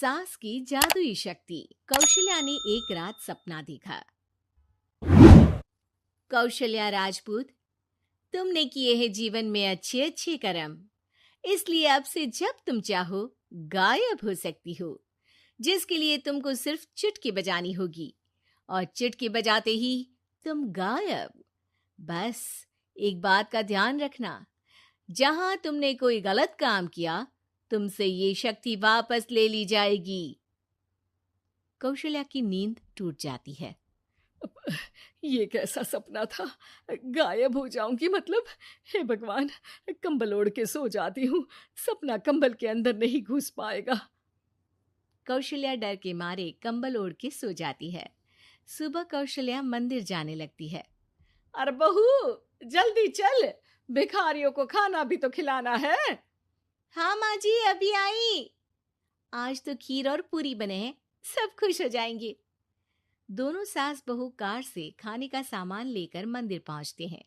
सास की जादुई शक्ति। कौशल्या ने एक रात सपना देखा। कौशल्या राजपूत, तुमने किए हैं जीवन में अच्छे अच्छे कर्म, इसलिए अब से जब तुम चाहो गायब हो सकती हो, जिसके लिए तुमको सिर्फ चुटकी बजानी होगी और चुटकी बजाते ही तुम गायब। बस एक बात का ध्यान रखना, जहां तुमने कोई गलत काम किया तुमसे ये शक्ति वापस ले ली जाएगी। कौशल्या की नींद टूट जाती है। ये कैसा सपना था? गायब हो जाऊंगी मतलब? हे भगवान, कंबल ओढ़ के सो जाती हूँ, सपना कंबल के अंदर नहीं घुस पाएगा। कौशल्या डर के मारे कंबल ओढ़ के सो जाती है। सुबह कौशल्या मंदिर जाने लगती है। अरे बहू, जल्दी चल, भिखारियों को खाना भी तो खिलाना है। हाँ माँ जी, अभी आई। आज तो खीर और पूरी बने हैं, सब खुश हो जाएंगे। दोनों सास बहू कार से खाने का सामान लेकर मंदिर पहुंचते हैं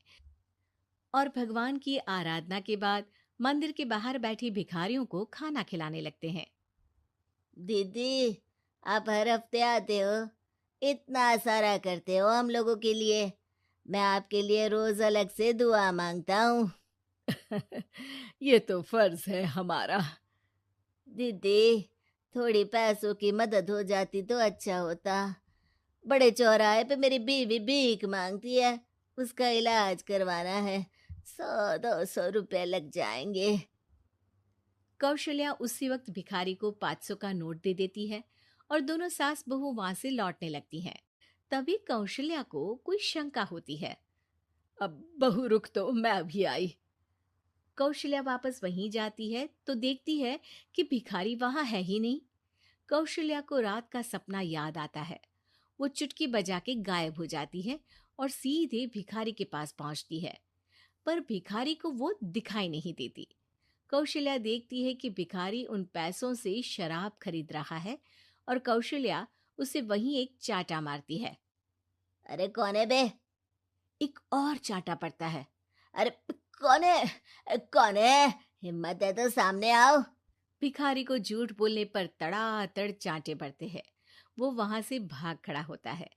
और भगवान की आराधना के बाद मंदिर के बाहर बैठे भिखारियों को खाना खिलाने लगते हैं। दीदी, आप हर हफ्ते आते हो, इतना सारा करते हो हम लोगों के लिए। मैं आपके लिए रोज अलग से दुआ मांगता हूँ। ये तो फर्ज है हमारा। दीदी, थोड़ी पैसों की मदद हो जाती तो अच्छा होता। बड़े चौराहे पे मेरी बीवी भीख मांगती है, उसका इलाज करवाना है, 100-200 रुपए लग जाएंगे। कौशल्या उसी वक्त भिखारी को 500 का नोट दे देती है और दोनों सास बहू वहां से लौटने लगती हैं। तभी कौशल्या को कोई शंका होती है। अब बहू रुक, तो मैं अभी आई। कौशल्या वापस वहीं जाती है तो देखती है कि भिखारी वहां है ही नहीं। कौशल्या को रात का सपना याद आता है। वो चुटकी बजा के गायब हो जाती है और सीधे भिखारी के पास पहुंचती है, पर भिखारी को वो दिखाई नहीं देती। कौशल्या देखती है कि भिखारी उन पैसों से शराब खरीद रहा है और कौशल्या उसे वहीं एक चाटा मारती है। अरे कौन है बे? एक और चाटा पड़ता है। अरे कौन है? कौन है? हिम्मत है तो सामने आओ। भिखारी को झूठ बोलने पर तड़ातड़ चांटे पड़ते हैं। वो वहां से भाग खड़ा होता है।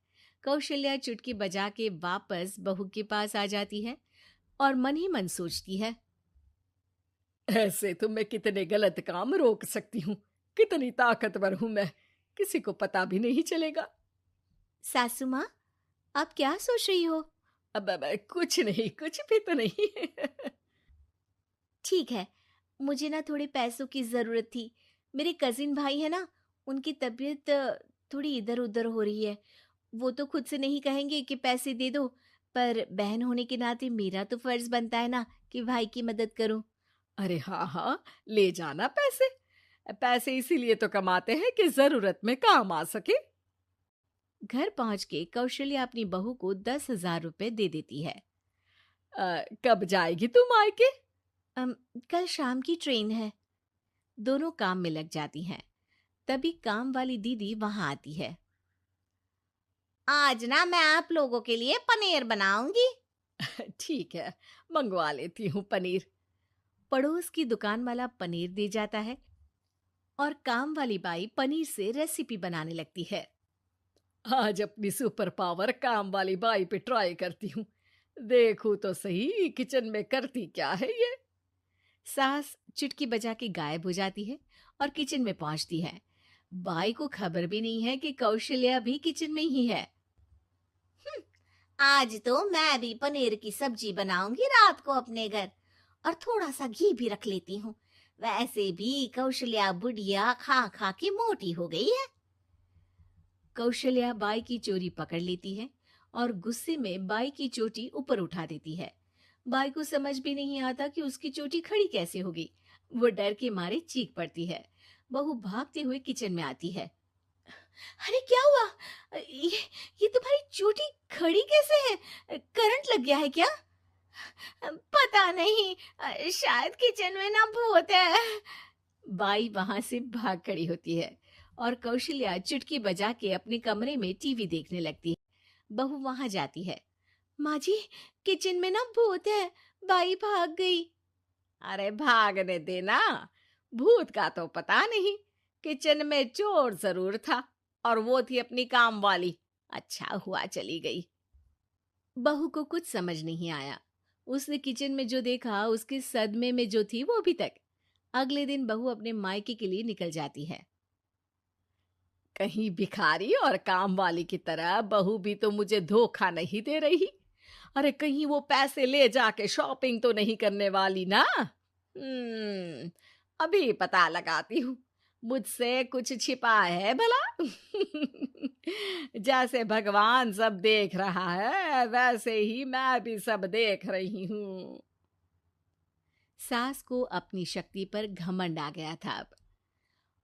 कौशल्या चुटकी बजा के वापस बहू के पास आ जाती है और मन ही मन सोचती है, ऐसे तो मैं कितने गलत काम रोक सकती हूँ, कितनी ताकतवर हूँ मैं, किसी को पता भी नहीं चलेगा। सासू माँ, आप क्या सोच रही हो? अब कुछ नहीं, कुछ भी तो नहीं। ठीक है, मुझे ना थोड़े पैसों की जरूरत थी। मेरे कजिन भाई है ना, उनकी तबीयत थोड़ी इधर उधर हो रही है। वो तो खुद से नहीं कहेंगे कि पैसे दे दो, पर बहन होने के नाते मेरा तो फर्ज बनता है ना कि भाई की मदद करूं। अरे हाँ हाँ, ले जाना पैसे। पैसे इसीलिए तो कमाते हैं कि जरूरत में काम आ सके। घर पहुंच के कौशल्या अपनी बहू को 10,000 रुपए दे देती है। कब जाएगी तुम मायके? कल शाम की ट्रेन है। दोनों काम में लग जाती हैं। तभी काम वाली दीदी वहां आती है। आज ना मैं आप लोगों के लिए पनीर बनाऊंगी। ठीक है, मंगवा लेती हूँ पनीर। पड़ोस की दुकान वाला पनीर दे जाता है और काम वाली बाई पनीर से रेसिपी बनाने लगती है। आज अपनी सुपर पावर काम वाली बाई पे ट्राई करती हूँ, देखूं तो सही किचन में करती क्या है ये। सास चुटकी बजा के गायब हो जाती है और किचन में पहुंचती है। बाई को खबर भी नहीं है कि कौशल्या भी किचन में ही है। आज तो मैं भी पनीर की सब्जी बनाऊंगी रात को अपने घर, और थोड़ा सा घी भी रख लेती हूँ। वैसे भी कौशल्या बुढ़िया खा खा के मोटी हो गई है। कौशल्या बाई की चोरी पकड़ लेती है और गुस्से में बाई की चोटी ऊपर उठा देती है। बाई को समझ भी नहीं आता कि उसकी चोटी खड़ी कैसे होगी। वो डर के मारे चीख पड़ती है। बहू भागते हुए किचन में आती है। अरे क्या हुआ? ये तुम्हारी चोटी खड़ी कैसे है? करंट लग गया है क्या? पता नहीं, शायद किचन में ना भूत है। बाई वहां से भाग खड़ी होती है और कौशल्या चुटकी बजा के अपने कमरे में टीवी देखने लगती है। बहू वहां जाती है। माँ जी, किचन में ना भूत है, बाई भाग गई। अरे भागने देना, भूत का तो पता नहीं, किचन में चोर जरूर था और वो थी अपनी काम वाली। अच्छा हुआ चली गई। बहू को कुछ समझ नहीं आया। उसने किचन में जो देखा उसके सदमे में जो थी वो अभी तक। अगले दिन बहू अपने मायके के लिए निकल जाती है। कहीं भिखारी और काम वाली की तरह बहू भी तो मुझे धोखा नहीं दे रही। अरे कहीं वो पैसे ले जाके शॉपिंग तो नहीं करने वाली ना। अभी पता लगाती हूँ। मुझसे कुछ छिपा है भला। जैसे भगवान सब देख रहा है वैसे ही मैं भी सब देख रही हूँ। सास को अपनी शक्ति पर घमंड आ गया था।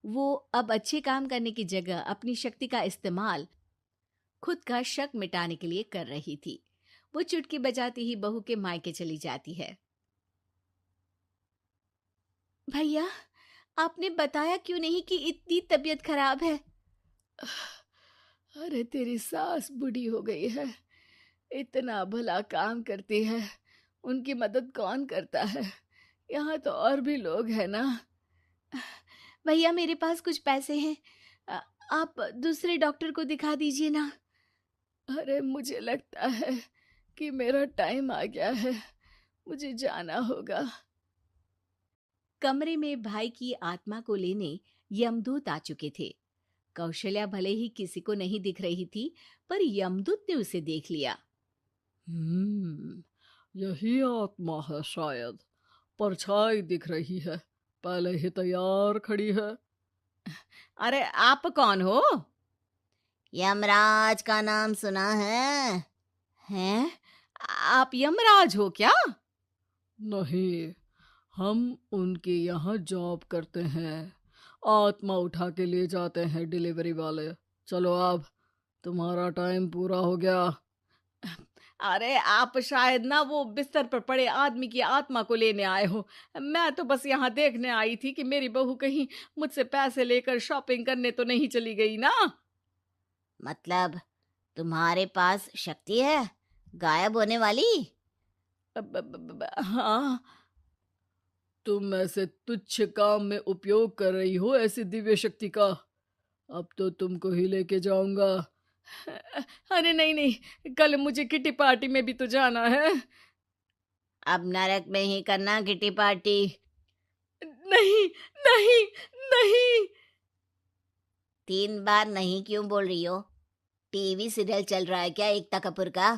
वो अब अच्छे काम करने की जगह अपनी शक्ति का इस्तेमाल खुद का शक मिटाने के लिए कर रही थी। वो चुटकी बजाती ही बहू के मायके चली जाती है। भैया, आपने बताया क्यों नहीं कि इतनी तबीयत खराब है? अरे तेरी सास बूढ़ी हो गई है, इतना भला काम करती है, उनकी मदद कौन करता है? यहाँ तो और भी लोग हैं ना। भैया, मेरे पास कुछ पैसे हैं, आप दूसरे डॉक्टर को दिखा दीजिए ना। अरे मुझे लगता है कि मेरा टाइम आ गया है, मुझे जाना होगा। कमरे में भाई की आत्मा को लेने यमदूत आ चुके थे। कौशल्या भले ही किसी को नहीं दिख रही थी, पर यमदूत ने उसे देख लिया। यही आत्मा है शायद, परछाई दिख रही है, पहले ही तैयार खड़ी है। अरे आप कौन हो? यमराज का नाम सुना है? हैं? आप यमराज हो क्या? नहीं, हम उनके यहाँ जॉब करते हैं, आत्मा उठा के ले जाते हैं डिलीवरी वाले। चलो अब तुम्हारा टाइम पूरा हो गया। अरे आप शायद ना वो बिस्तर पर पड़े आदमी की आत्मा को लेने आए हो। मैं तो बस यहाँ देखने आई थी कि मेरी बहू कहीं मुझसे पैसे लेकर शॉपिंग करने तो नहीं चली गई ना। मतलब तुम्हारे पास शक्ति है गायब होने वाली? हाँ। तुम ऐसे तुच्छ काम में उपयोग कर रही हो ऐसी दिव्य शक्ति का। अब तो तुमको ही लेके जाऊंगा। अरे नहीं नहीं, कल मुझे किटी पार्टी में भी तो जाना है। अब नरक में ही करना किटी पार्टी। नहीं नहीं नहीं। 3 बार नहीं क्यों बोल रही हो? टीवी सीरियल चल रहा है क्या एकता कपूर का?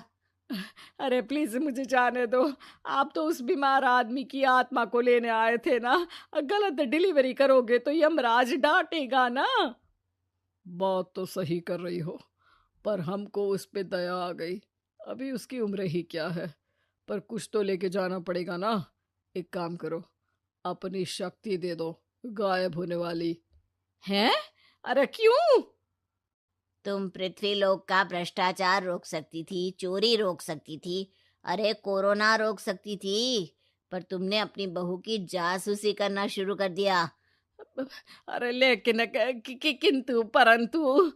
अरे प्लीज मुझे जाने दो। आप तो उस बीमार आदमी की आत्मा को लेने आए थे ना। गलत डिलीवरी करोगे तो यमराज डांटेगा ना। बात तो सही कर रही हो, पर हमको उस पे दया आ गई। अभी उसकी उम्र ही क्या है, पर कुछ तो लेके जाना पड़ेगा ना। एक काम करो, अपनी शक्ति दे दो, गायब होने वाली। हैं? अरे क्यों? तुम पृथ्वीलोक का भ्रष्टाचार रोक सकती थी, चोरी रोक सकती थी, अरे कोरोना रोक सकती थी, पर तुमने अपनी बहू की जासूसी करना शुरू कर दिया। अरे लेकिन किंतु परंतु।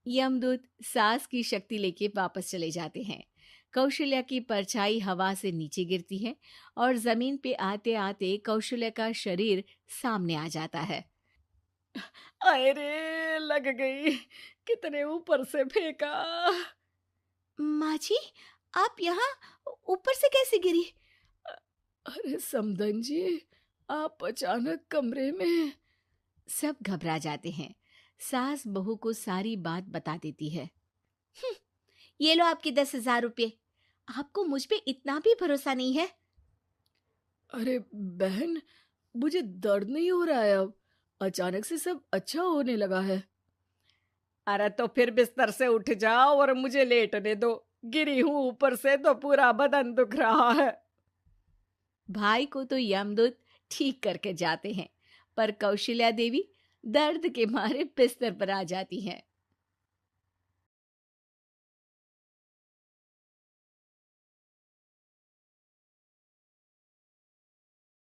यमदूत सास की शक्ति लेके वापस चले जाते हैं। कौशल्या की परछाई हवा से नीचे गिरती है और जमीन पे आते आते कौशल्या का शरीर सामने आ जाता है। अरे लग गई, कितने ऊपर से फेंका। माँ जी, आप यहाँ ऊपर से कैसे गिरी? अरे समधन जी, आप अचानक कमरे में। सब घबरा जाते हैं। सास बहू को सारी बात बता देती है। ये लो आपके 10,000 रुपये। आपको मुझ पे इतना भी भरोसा नहीं है? अरे बहन, मुझे दर्द नहीं हो रहा है, अब अचानक से सब अच्छा होने लगा है। अरे तो फिर बिस्तर से उठ जाओ और मुझे लेटने दो। गिरी हूं ऊपर से तो पूरा बदन दुख रहा है। भाई को तो यमदूत ठीक करके जाते हैं, पर कौशल्या देवी दर्द के मारे बिस्तर पर आ जाती हैं।